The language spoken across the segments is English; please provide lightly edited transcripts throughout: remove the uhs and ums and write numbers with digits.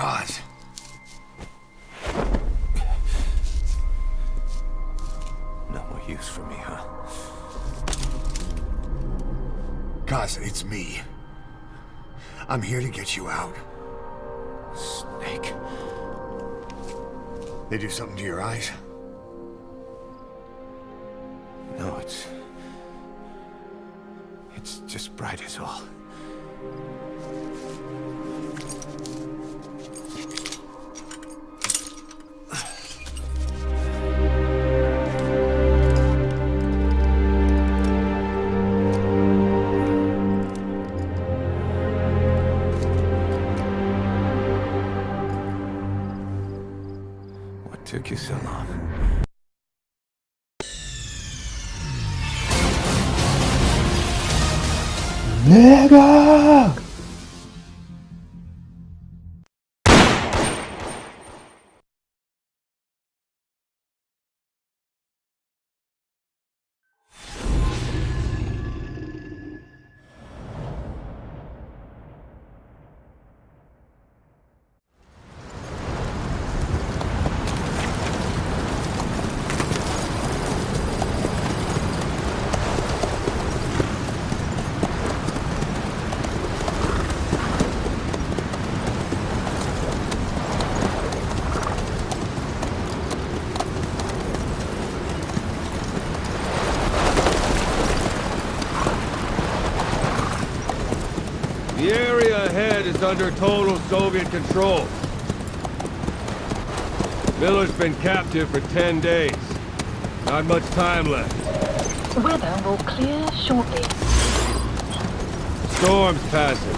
Kaz. No more use for me, huh? Kaz, it's me. I'm here to get you out. Snake. They do something to your eyes? No, it's just bright as all. What took you so long? 내가 The area ahead is under total Soviet control. Miller's been captive for 10 days. Not much time left. Weather will clear shortly. Storm's passing.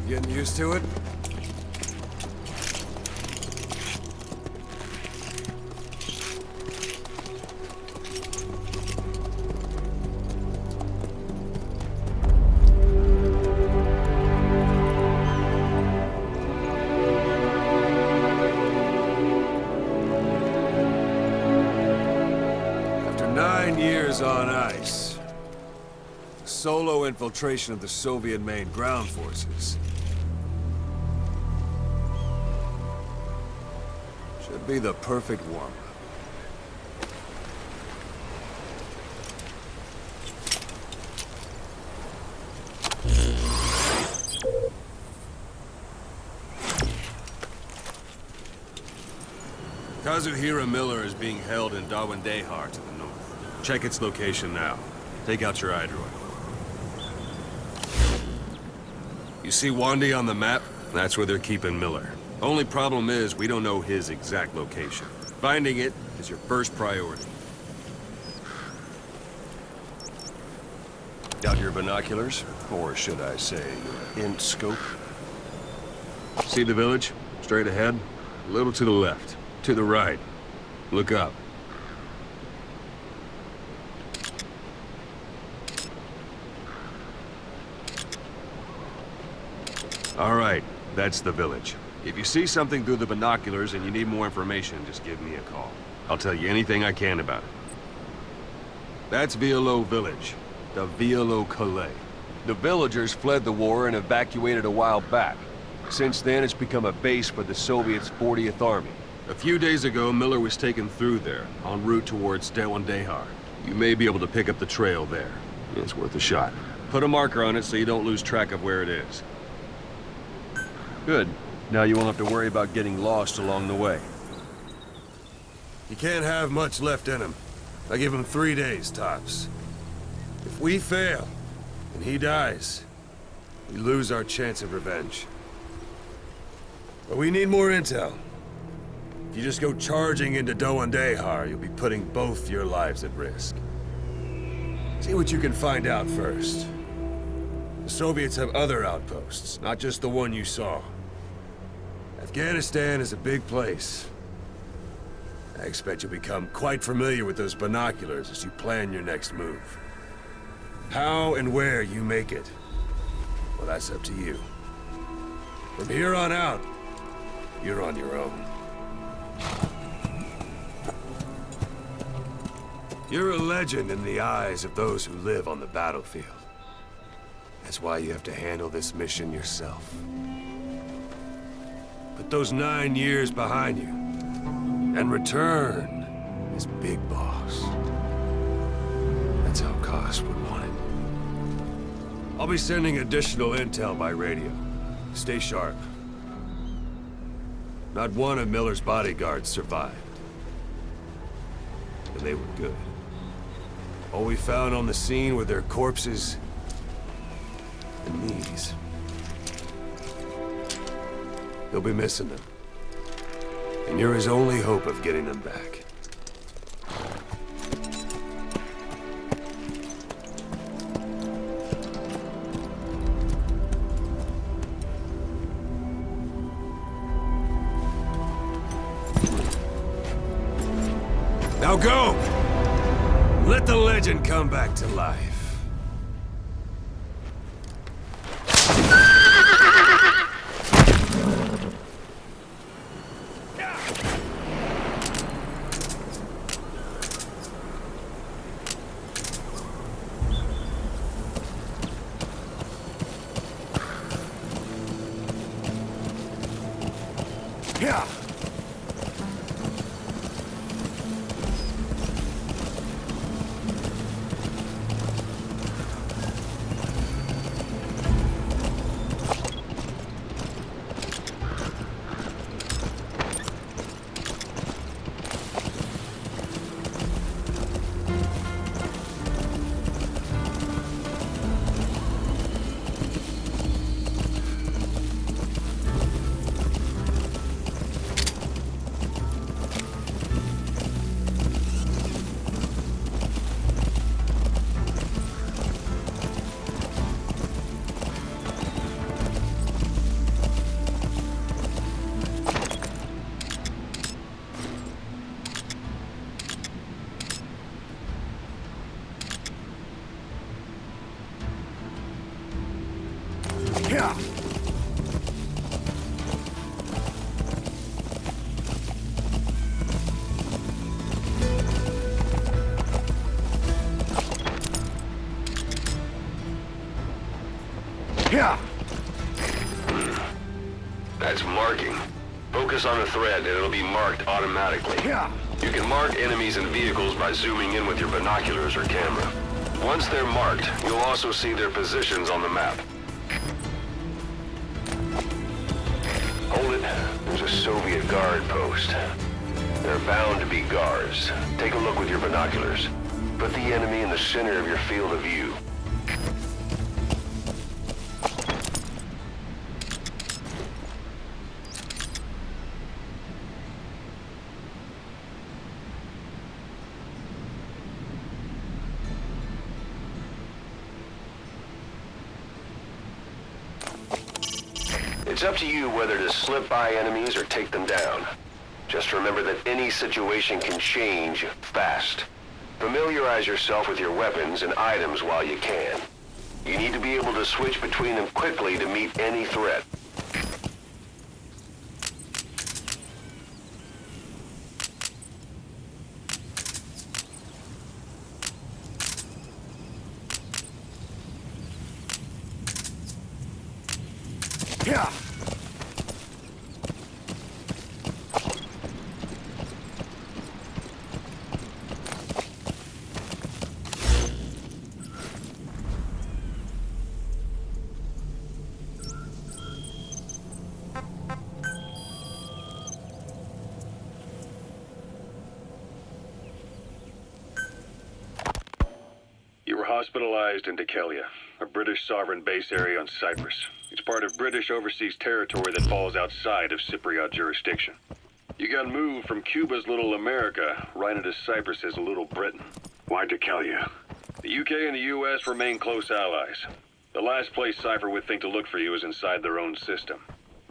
Getting used to it? After 9 years on ice, solo infiltration of the Soviet main ground forces. Should be the perfect warm-up. Kazuhira Miller is being held in Dawandehar to the north. Check its location now. Take out your iDroid. You see Wandi on the map? That's where they're keeping Miller. Only problem is, we don't know his exact location. Finding it is your first priority. Got your binoculars? Or should I say, your int scope? See the village? Straight ahead? A little to the left. To the right. Look up. All right, that's the village. If you see something through the binoculars and you need more information, just give me a call. I'll tell you anything I can about it. That's Vialo Village, the Vialo Calais. The villagers fled the war and evacuated a while back. Since then, it's become a base for the Soviets' 40th Army. A few days ago, Miller was taken through there, en route towards Dawandehar. You may be able to pick up the trail there. It's worth a shot. Put a marker on it so you don't lose track of where it is. Good. Now you won't have to worry about getting lost along the way. He can't have much left in him. I give him 3 days, tops. If we fail, and he dies, we lose our chance of revenge. But we need more intel. If you just go charging into Dawandehar, you'll be putting both your lives at risk. See what you can find out first. The Soviets have other outposts, not just the one you saw. Afghanistan is a big place. I expect you'll become quite familiar with those binoculars as you plan your next move. How and where you make it, well, that's up to you. From here on out, you're on your own. You're a legend in the eyes of those who live on the battlefield. That's why you have to handle this mission yourself. Put those 9 years behind you, and return as Big Boss. That's how Koss would want it. I'll be sending additional intel by radio. Stay sharp. Not one of Miller's bodyguards survived. And they were good. All we found on the scene were their corpses and knees. They'll be missing them. And you're his only hope of getting them back. Now go! Let the legend come back to life. Yeah. Yeah. Yeah. That's marking. Focus on a thread and it'll be marked automatically. Yeah. You can mark enemies and vehicles by zooming in with your binoculars or camera. Once they're marked, you'll also see their positions on the map. Hold it. There's a Soviet guard post. There are bound to be guards. Take a look with your binoculars. Put the enemy in the center of your field of view. It's up to you whether to slip by enemies or take them down. Just remember that any situation can change fast. Familiarize yourself with your weapons and items while you can. You need to be able to switch between them quickly to meet any threat. Yeah. You were hospitalized in Dikelia, a British sovereign base area on Cyprus. It's part of British overseas territory that falls outside of Cypriot jurisdiction. You got moved from Cuba's Little America right into Cyprus's Little Britain. Why Dikelia? The UK and the US remain close allies. The last place Cypher would think to look for you is inside their own system.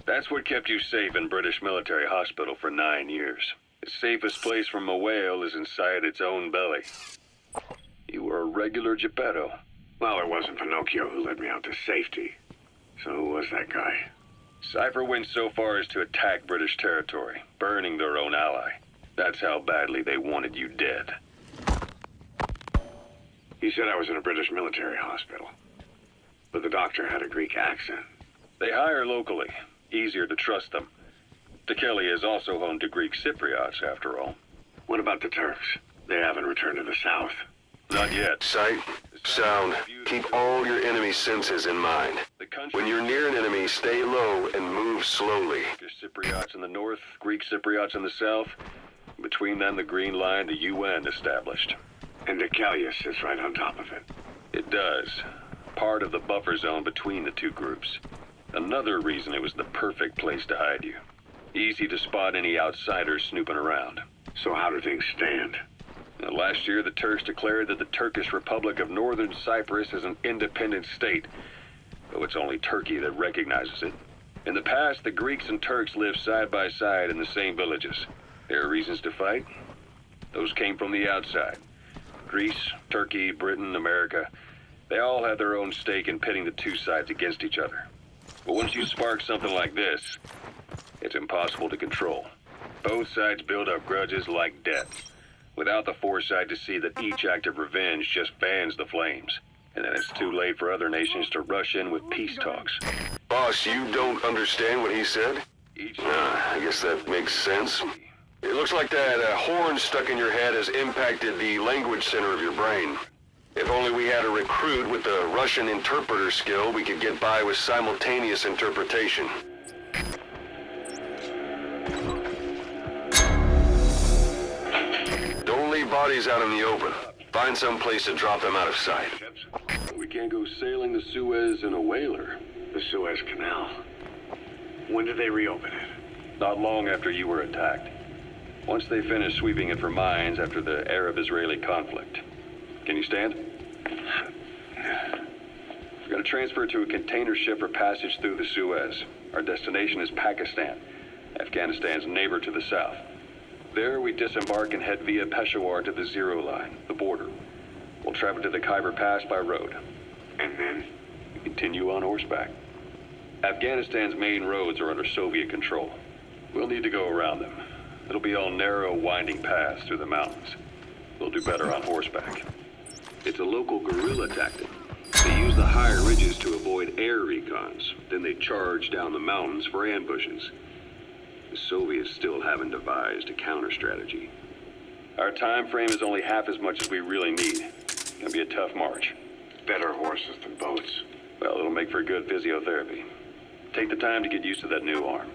That's what kept you safe in British military hospital for 9 years. The safest place from a whale is inside its own belly. You were a regular Geppetto. Well, it wasn't Pinocchio who led me out to safety. So who was that guy? Cypher went so far as to attack British territory, burning their own ally. That's how badly they wanted you dead. He said I was in a British military hospital. But the doctor had a Greek accent. They hire locally. Easier to trust them. Tekeli is also home to Greek Cypriots, after all. What about the Turks? They haven't returned to the south. Not yet. Sight, sound, keep all your enemy senses in mind. When you're near an enemy, stay low and move slowly. Cypriots in the north, Greek Cypriots in the south. Between them, the Green Line, the UN established. And Deucalion sits right on top of it. It does. Part of the buffer zone between the two groups. Another reason it was the perfect place to hide you. Easy to spot any outsiders snooping around. So how do things stand? Now, last year, the Turks declared that the Turkish Republic of Northern Cyprus is an independent state, though it's only Turkey that recognizes it. In the past, the Greeks and Turks lived side by side in the same villages. There are reasons to fight. Those came from the outside. Greece, Turkey, Britain, America, they all had their own stake in pitting the two sides against each other. But once you spark something like this, it's impossible to control. Both sides build up grudges like death, without the foresight to see that each act of revenge just fans the flames. And then it's too late for other nations to rush in with peace talks. Boss, you don't understand what he said? Each I guess that makes sense. It looks like that horn stuck in your head has impacted the language center of your brain. If only we had a recruit with the Russian interpreter skill, we could get by with simultaneous interpretation. Don't leave bodies out in the open. Find some place to drop them out of sight. We can't go sailing the Suez in a whaler. The Suez Canal. When did they reopen it? Not long after you were attacked. Once they finished sweeping it for mines after the Arab-Israeli conflict. Can you stand? We're going to transfer to a container ship for passage through the Suez. Our destination is Pakistan, Afghanistan's neighbor to the south. There, we disembark and head via Peshawar to the Zero Line, the border. We'll travel to the Khyber Pass by road. And then? We continue on horseback. Afghanistan's main roads are under Soviet control. We'll need to go around them. It'll be all narrow, winding paths through the mountains. We'll do better on horseback. It's a local guerrilla tactic. They use the higher ridges to avoid air recons. Then they charge down the mountains for ambushes. The Soviets still haven't devised a counter-strategy. Our time frame is only half as much as we really need. It's gonna be a tough march. Better horses than boats. Well, it'll make for good physiotherapy. Take the time to get used to that new arm.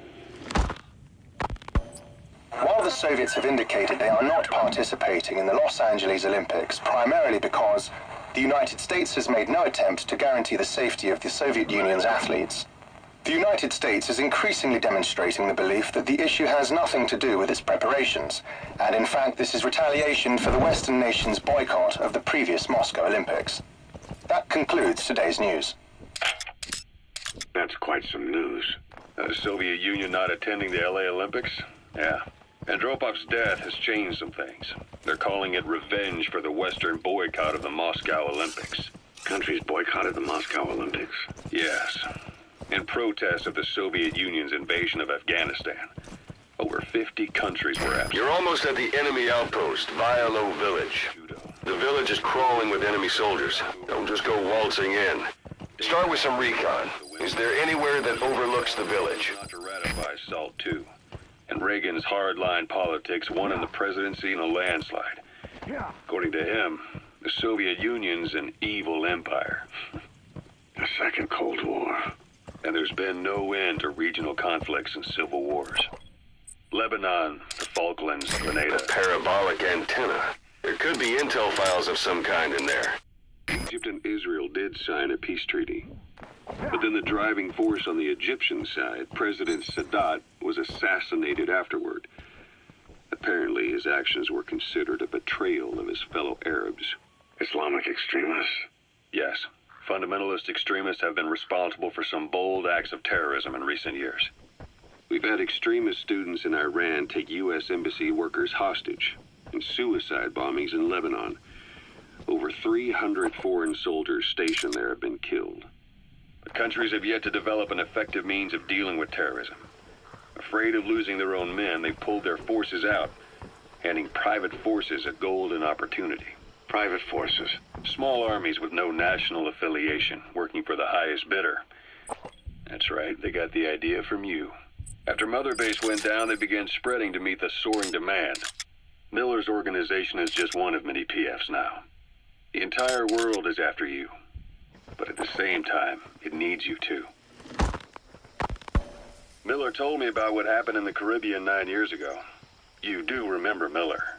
While the Soviets have indicated they are not participating in the Los Angeles Olympics, primarily because the United States has made no attempt to guarantee the safety of the Soviet Union's athletes, the United States is increasingly demonstrating the belief that the issue has nothing to do with its preparations, and in fact this is retaliation for the Western nations' boycott of the previous Moscow Olympics. That concludes today's news. That's quite some news. The Soviet Union not attending the LA Olympics? Yeah. Andropov's death has changed some things. They're calling it revenge for the Western boycott of the Moscow Olympics. Countries boycotted the Moscow Olympics? Yes. In protest of the Soviet Union's invasion of Afghanistan. Over 50 countries were absent. You're almost at the enemy outpost, Vialo Village. The village is crawling with enemy soldiers. Don't just go waltzing in. Start with some recon. Is there anywhere that overlooks the village? Not to ratify SALT II. And Reagan's hardline politics won him the presidency in a landslide. According to him, the Soviet Union's an evil empire. A second Cold War. And there's been no end to regional conflicts and civil wars. Lebanon, the Falklands, Grenada. A parabolic antenna. There could be intel files of some kind in there. Egypt and Israel did sign a peace treaty. But then the driving force on the Egyptian side, President Sadat, was assassinated afterward. Apparently, his actions were considered a betrayal of his fellow Arabs. Islamic extremists? Yes. Fundamentalist extremists have been responsible for some bold acts of terrorism in recent years. We've had extremist students in Iran take U.S. Embassy workers hostage, and suicide bombings in Lebanon. Over 300 foreign soldiers stationed there have been killed. The countries have yet to develop an effective means of dealing with terrorism. Afraid of losing their own men, they've pulled their forces out, handing private forces a golden opportunity. Private forces. Small armies with no national affiliation, working for the highest bidder. That's right, they got the idea from you. After Mother Base went down, they began spreading to meet the soaring demand. Miller's organization is just one of many PFs now. The entire world is after you. But at the same time, it needs you too. Miller told me about what happened in the Caribbean 9 years ago. You do remember Miller.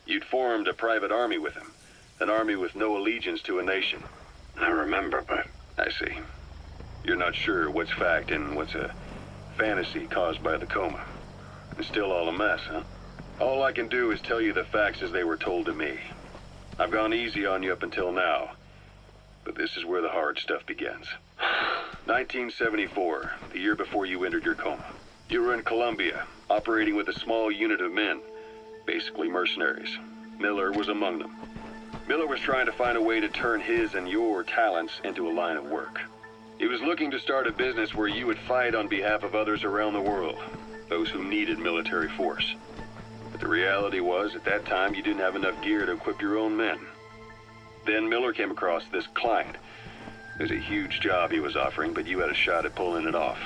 You'd formed a private army with him. An army with no allegiance to a nation. I remember, but... I see. You're not sure what's fact and what's a fantasy caused by the coma. It's still all a mess, huh? All I can do is tell you the facts as they were told to me. I've gone easy on you up until now. But this is where the hard stuff begins. 1974, the year before you entered your coma. You were in Colombia, operating with a small unit of men, basically mercenaries. Miller was among them. Miller was trying to find a way to turn his and your talents into a line of work. He was looking to start a business where you would fight on behalf of others around the world, those who needed military force. But the reality was, at that time, you didn't have enough gear to equip your own men. Then Miller came across this client. There's a huge job he was offering, but you had a shot at pulling it off.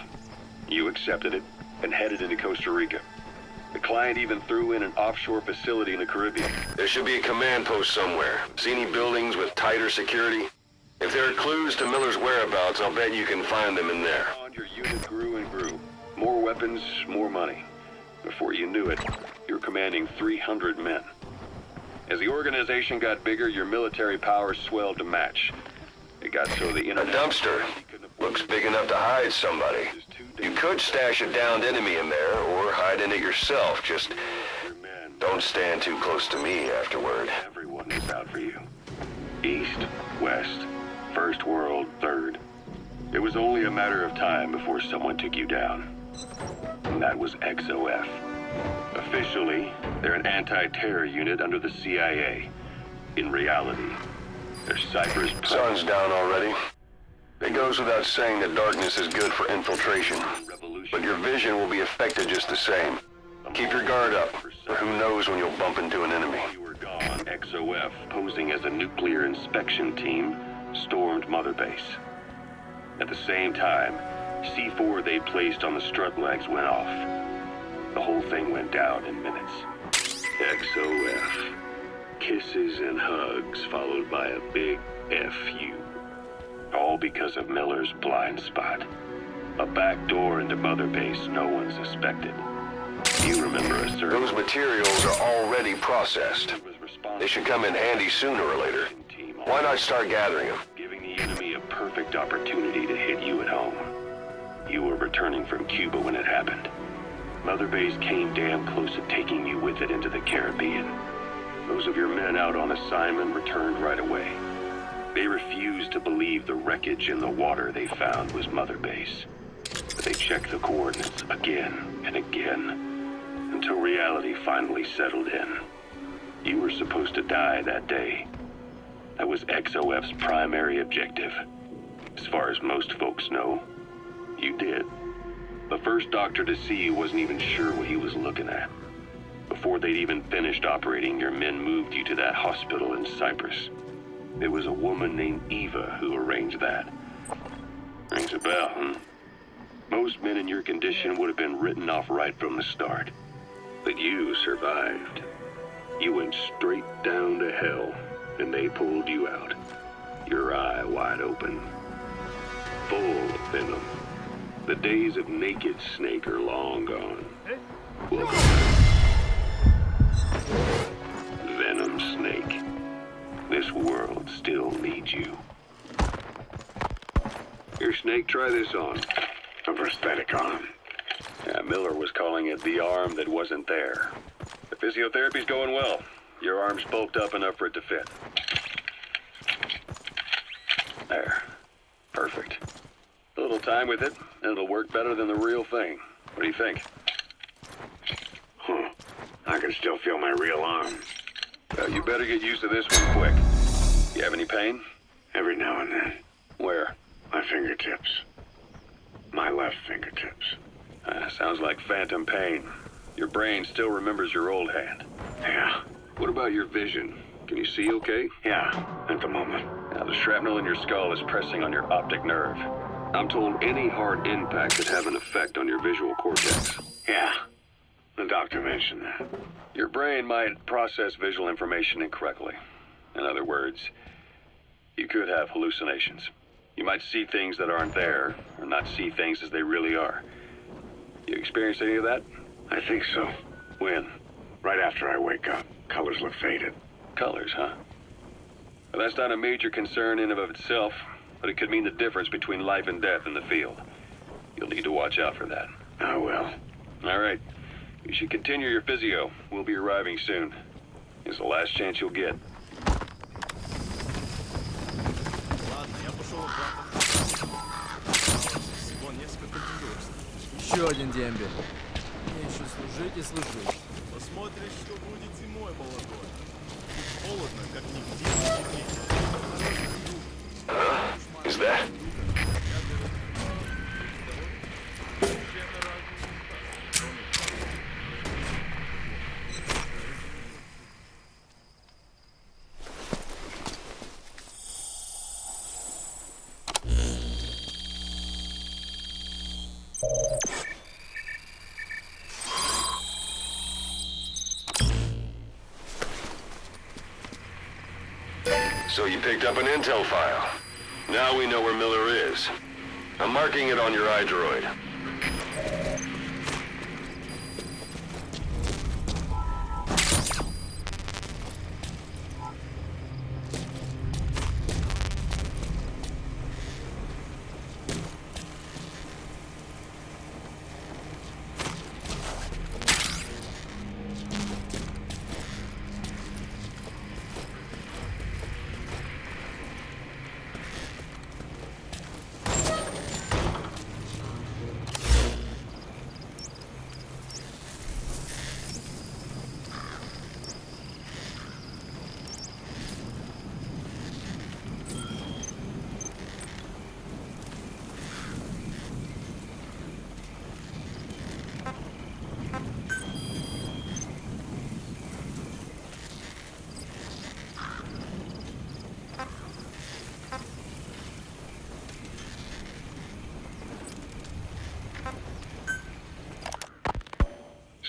You accepted it and headed into Costa Rica. The client even threw in an offshore facility in the Caribbean. There should be a command post somewhere. See any buildings with tighter security? If there are clues to Miller's whereabouts, I'll bet you can find them in there. Your unit grew and grew. More weapons, more money. Before you knew it, you were commanding 300 men. As the organization got bigger, your military powers swelled to match. It got so the A internet... dumpster. Looks big enough to hide somebody. You could stash a downed enemy in there, or hide in it yourself. Just don't stand too close to me afterward. Everyone is out for you. East, west, first world, third. It was only a matter of time before someone took you down. And that was XOF. Officially, they're an anti-terror unit under the CIA. In reality, they're Cypher's... Sun's down already. It goes without saying that darkness is good for infiltration. But your vision will be affected just the same. Keep your guard up, or who knows when you'll bump into an enemy. While you were gone, XOF, posing as a nuclear inspection team, stormed Mother Base. At the same time, C4 they placed on the strut legs went off. The whole thing went down in minutes. XOF. Kisses and hugs, followed by a big F-U. All because of Miller's blind spot. A back door into Mother Base no one suspected. You remember a certain... Those materials are already processed. They should come in handy sooner or later. Why not start gathering them? Giving the enemy a perfect opportunity to hit you at home. You were returning from Cuba when it happened. Mother Base came damn close to taking you with it into the Caribbean. Those of your men out on assignment returned right away. They refused to believe the wreckage in the water they found was Mother Base. But they checked the coordinates again and again, until reality finally settled in. You were supposed to die that day. That was XOF's primary objective. As far as most folks know, you did. The first doctor to see you wasn't even sure what he was looking at. Before they'd even finished operating, your men moved you to that hospital in Cyprus. It was a woman named Eva who arranged that. Rings a bell, huh? Most men in your condition would have been written off right from the start. But you survived. You went straight down to hell, and they pulled you out. Your eye wide open. Full of venom. The days of Naked Snake are long gone. Welcome. Venom Snake. This world still needs you. Here, Snake, try this on. A prosthetic arm. Yeah, Miller was calling it the arm that wasn't there. The physiotherapy's going well. Your arm's bulked up enough for it to fit. There. Perfect. A little time with it, and it'll work better than the real thing. What do you think? I can still feel my real arm. Well, you better get used to this one quick. You have any pain? Every now and then. Where? My fingertips. My left fingertips. Sounds like phantom pain. Your brain still remembers your old hand. Yeah. What about your vision? Can you see okay? Yeah, at the moment. Now, the shrapnel in your skull is pressing on your optic nerve. I'm told any hard impact could have an effect on your visual cortex. Yeah, the doctor mentioned that. Your brain might process visual information incorrectly. In other words, you could have hallucinations. You might see things that aren't there, or not see things as they really are. You experienced any of that? I think so. When? Right after I wake up. Colors look faded. Colors, huh? Well, that's not a major concern in and of itself, but it could mean the difference between life and death in the field. You'll need to watch out for that. I will. All right. You should continue your physio. We'll be arriving soon. It's the last chance you'll get. Ладно, я пошел обратно. Всего несколько дежурств. Еще один дембель. Мне еще служить и служить. Посмотришь, что будет зимой, молодой. Холодно, как нигде в мире. Is that? So you picked up an intel file. Now we know where Miller is. I'm marking it on your iDroid.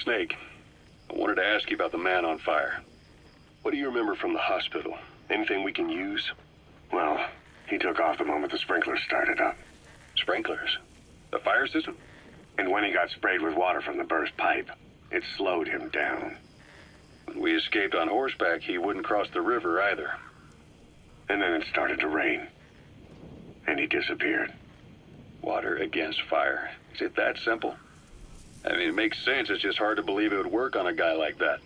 Snake, I wanted to ask you about the man on fire. What do you remember from the hospital? Anything we can use? Well, he took off the moment the sprinklers started up. Sprinklers? The fire system? And when he got sprayed with water from the burst pipe, it slowed him down. When we escaped on horseback, he wouldn't cross the river either. And then it started to rain. And he disappeared. Water against fire. Is it that simple? I mean, it makes sense. It's just hard to believe it would work on a guy like that.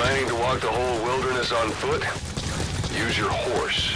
Planning to walk the whole wilderness on foot? Use your horse.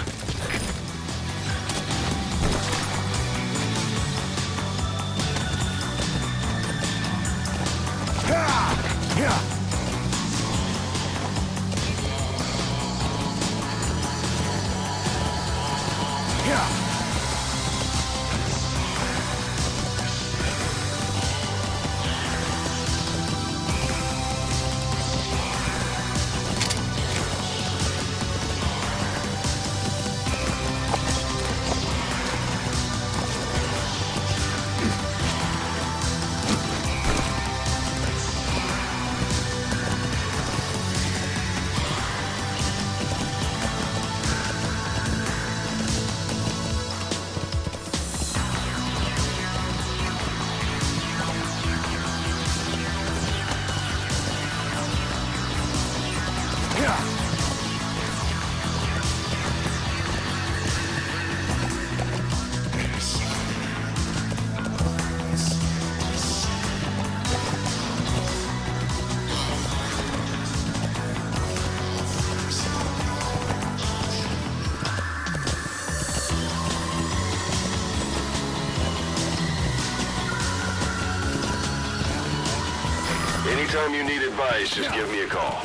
Anytime you need advice, just give me a call.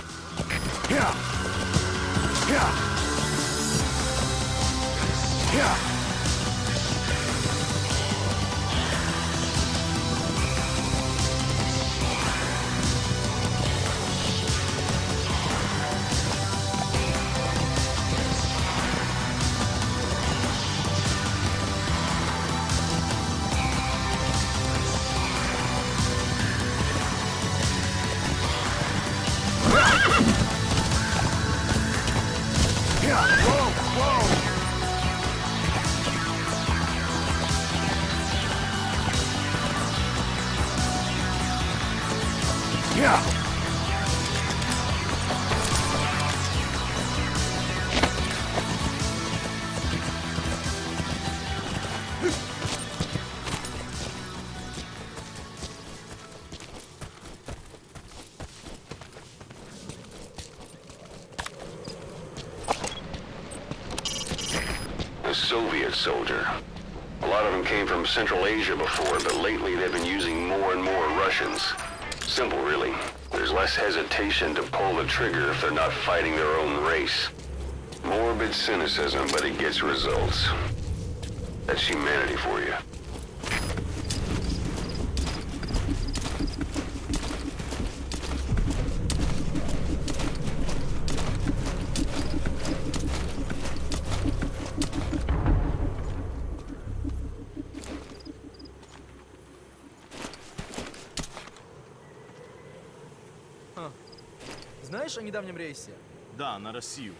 A Soviet soldier. A lot of them came from Central Asia before, but lately they've been using more and more Russians. Simple, really. There's less hesitation to pull the trigger if they're not fighting their own race. Morbid cynicism, but it gets results. That's humanity for you. Знаешь о недавнем рейсе? Да, на Россию.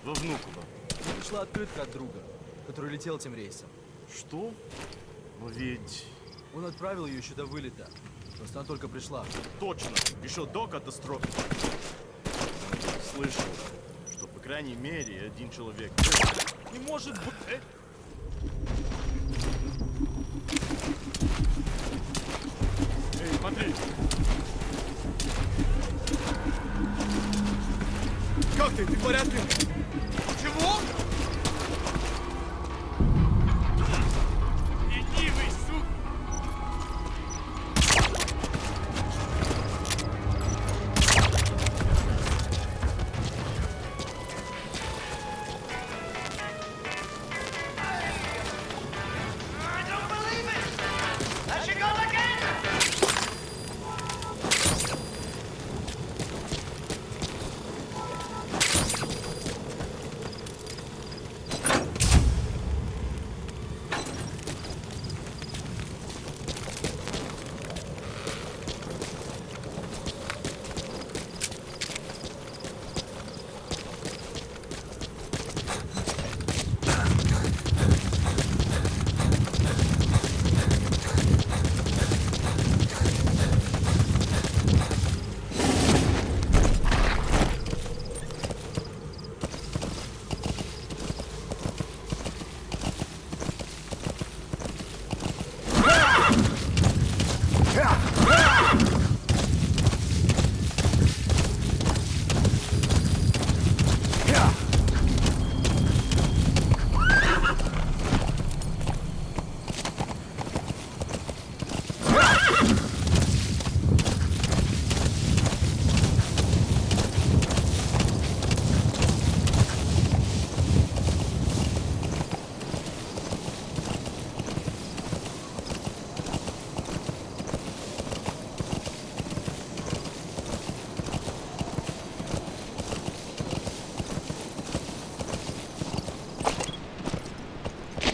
Во Внуково. Мне пришла открытка от друга, который летел тем рейсом. Что? Но ведь... Он отправил ее еще до вылета. Просто она только пришла. Точно, еще до катастрофы. Слышал, что по крайней мере один человек... Не может быть... Эй, смотри! Как ты? Ты в порядке? Чего? Ленивый, сука!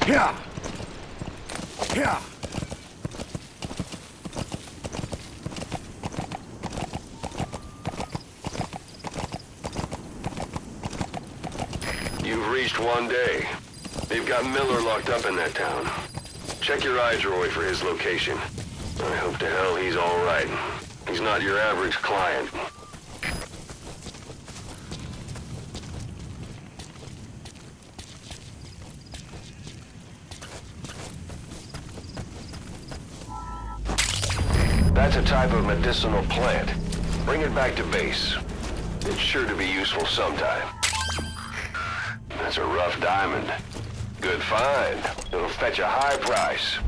Yeah. Yeah. You've reached one day. They've got Miller locked up in that town. Check your iDroid for his location. I hope to hell he's all right. He's not your average client. That's a type of medicinal plant. Bring it back to base. It's sure to be useful sometime. That's a rough diamond. Good find. It'll fetch a high price.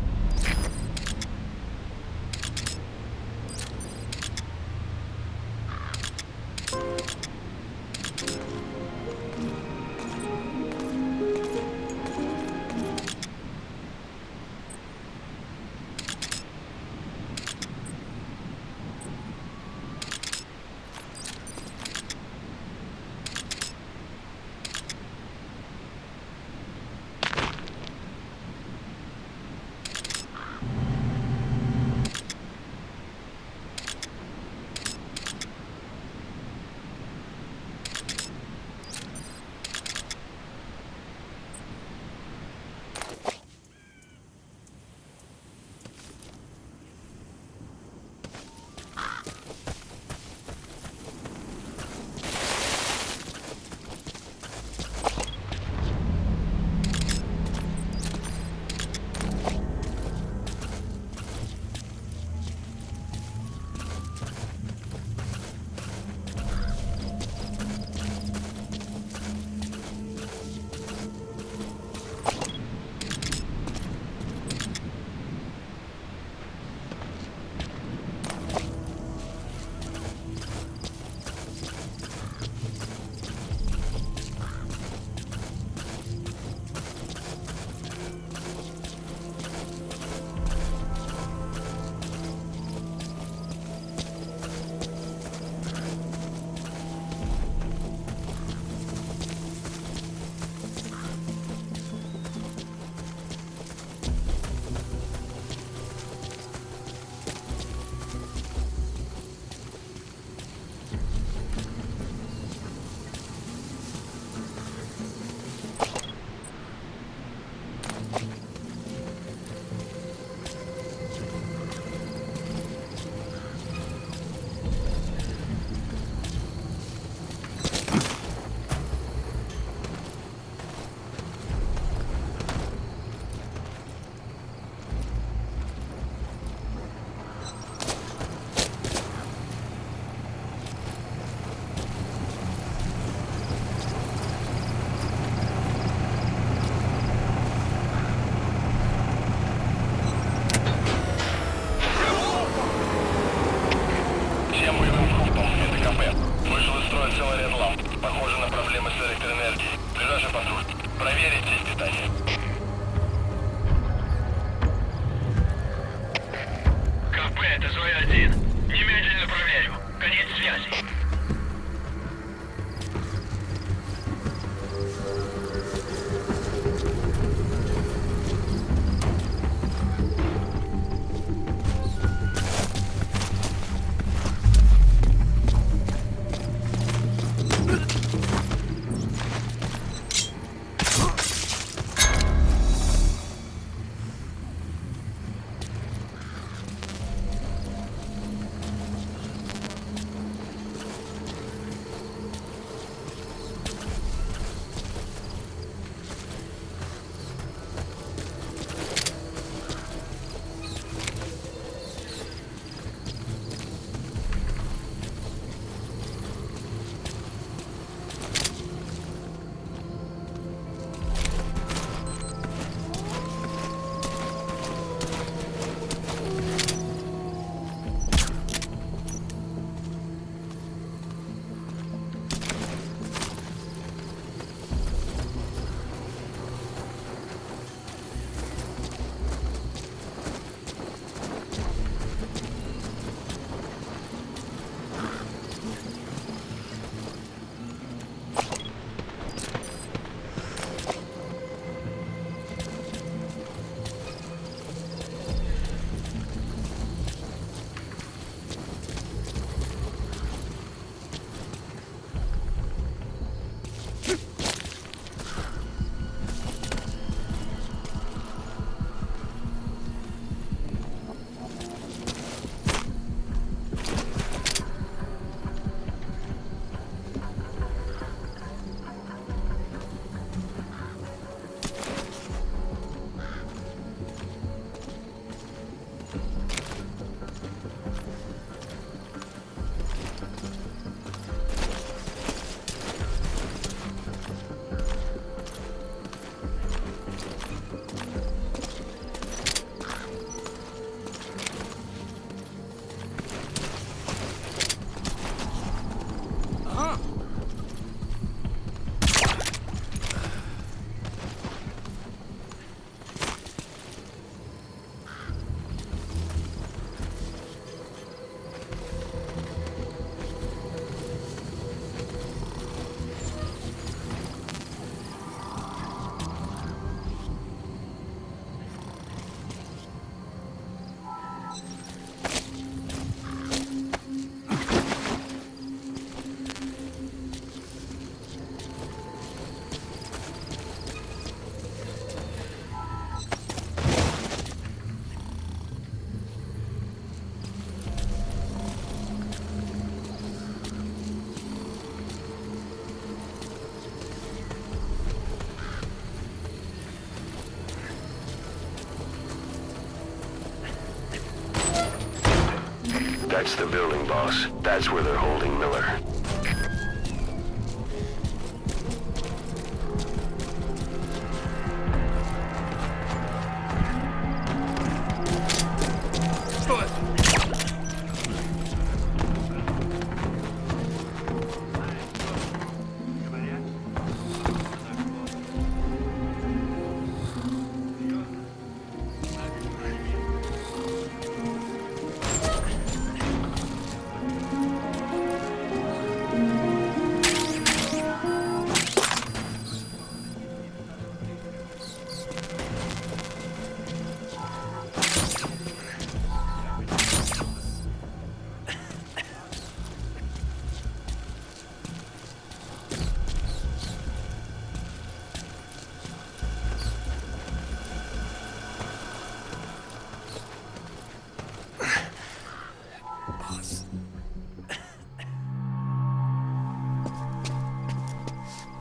That's the building, boss. That's where they're holding Miller.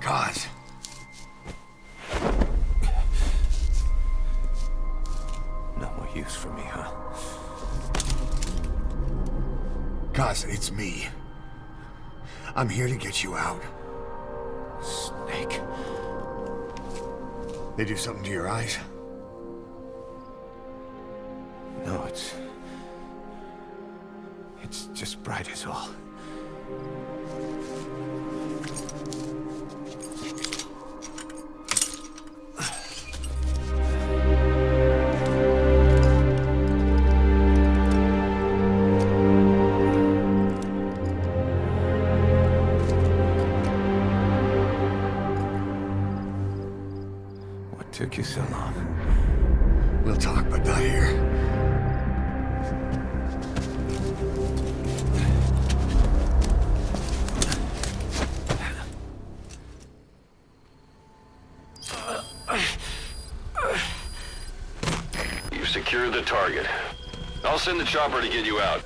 Kaz. No more use for me, huh? Kaz, it's me. I'm here to get you out. Snake. They do something to your eyes? No, it's just bright is all. What took you so long? We'll talk, but not here. You've secured the target. I'll send the chopper to get you out.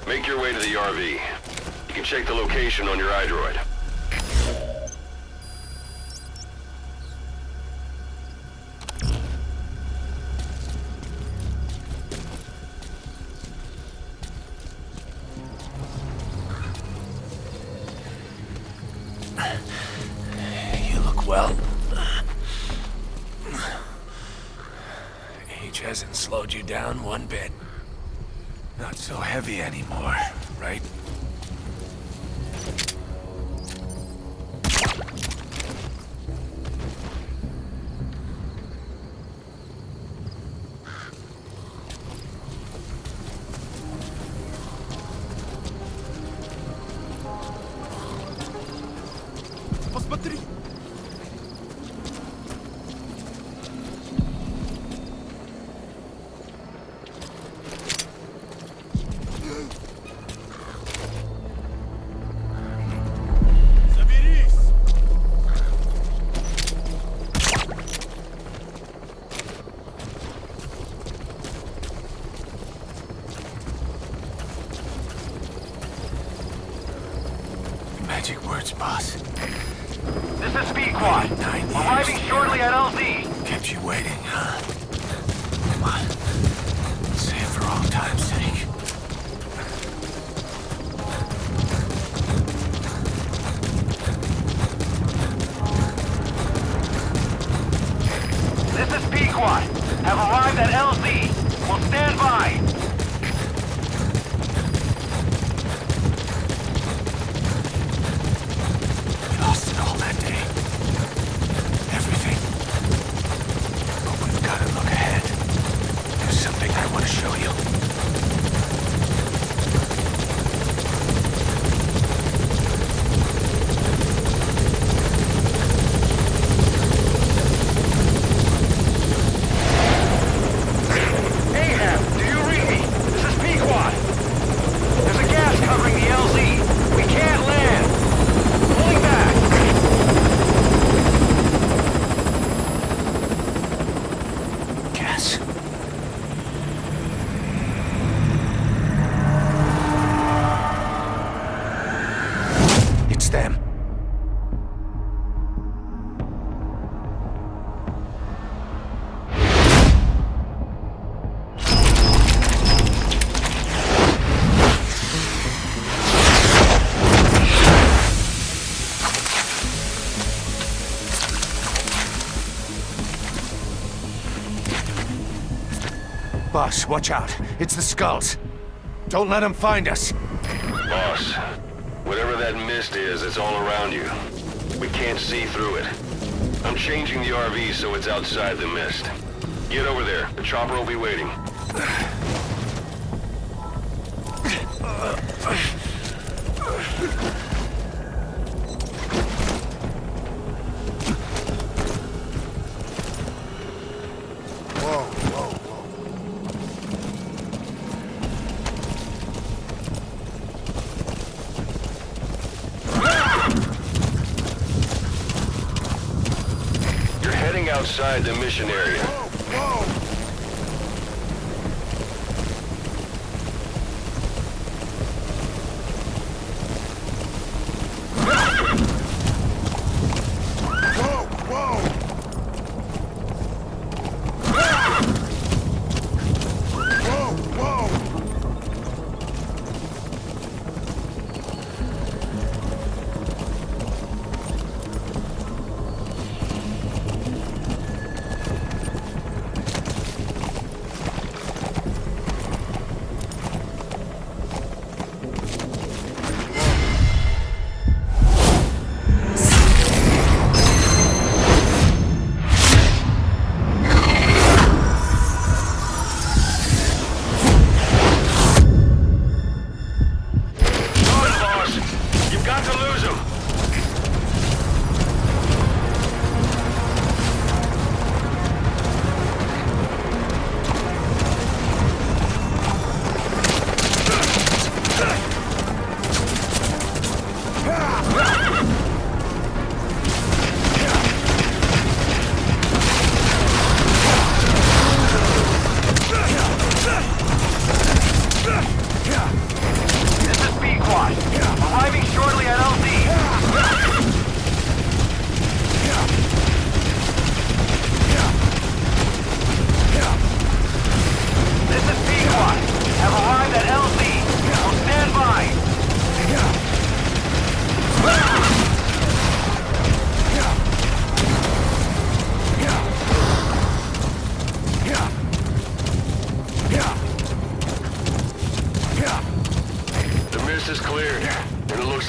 Make your way to the RV. You can check the location on your iDroid. You look well. Age hasn't slowed you down one bit. Not so heavy anymore, right? Посмотри! Заберись! Magic words, boss. This is Speedquad. Waited 9 years. Arriving shortly at LZ. Kept you waiting, huh? Come on. Say it for all time's sake. This is Speedquad. Have arrived at LZ. Will stand by. We lost it all that day. Everything. But we've got to look ahead. There's something I want to show you. Boss, watch out. It's the Skulls. Don't let them find us. Boss, whatever that mist is, it's all around you. We can't see through it. I'm changing the RV so it's outside the mist. Get over there. The chopper will be waiting. Outside the mission area.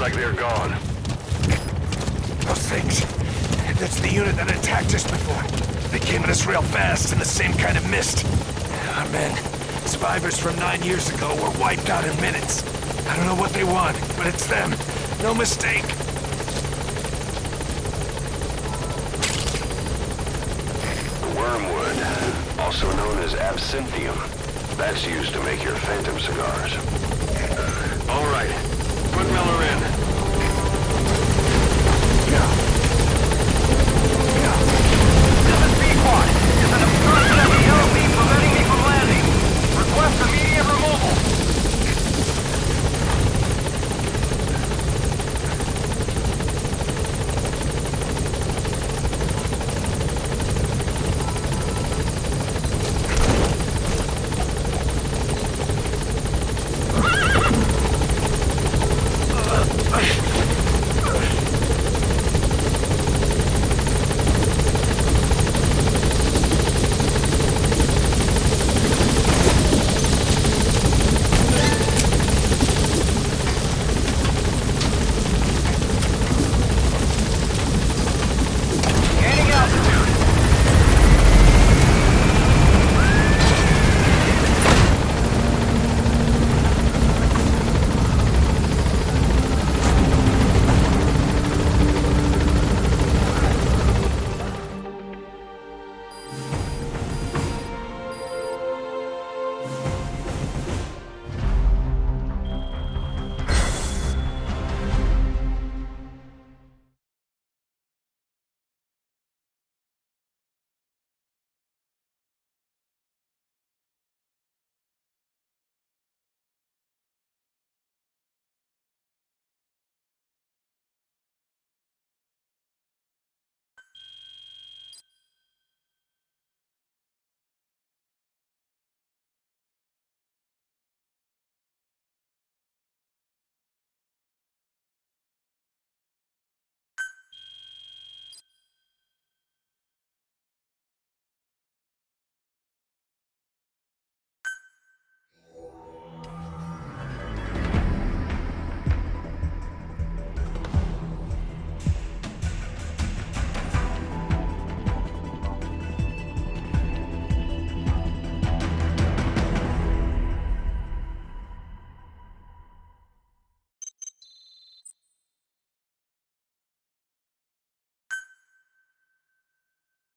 Like they're gone. Those things. That's the unit that attacked us before. They came at us real fast in the same kind of mist. Our men, survivors from 9 years ago, were wiped out in minutes. I don't know what they want, but it's them. No mistake. Wormwood, also known as absinthium. That's used to make your phantom cigars.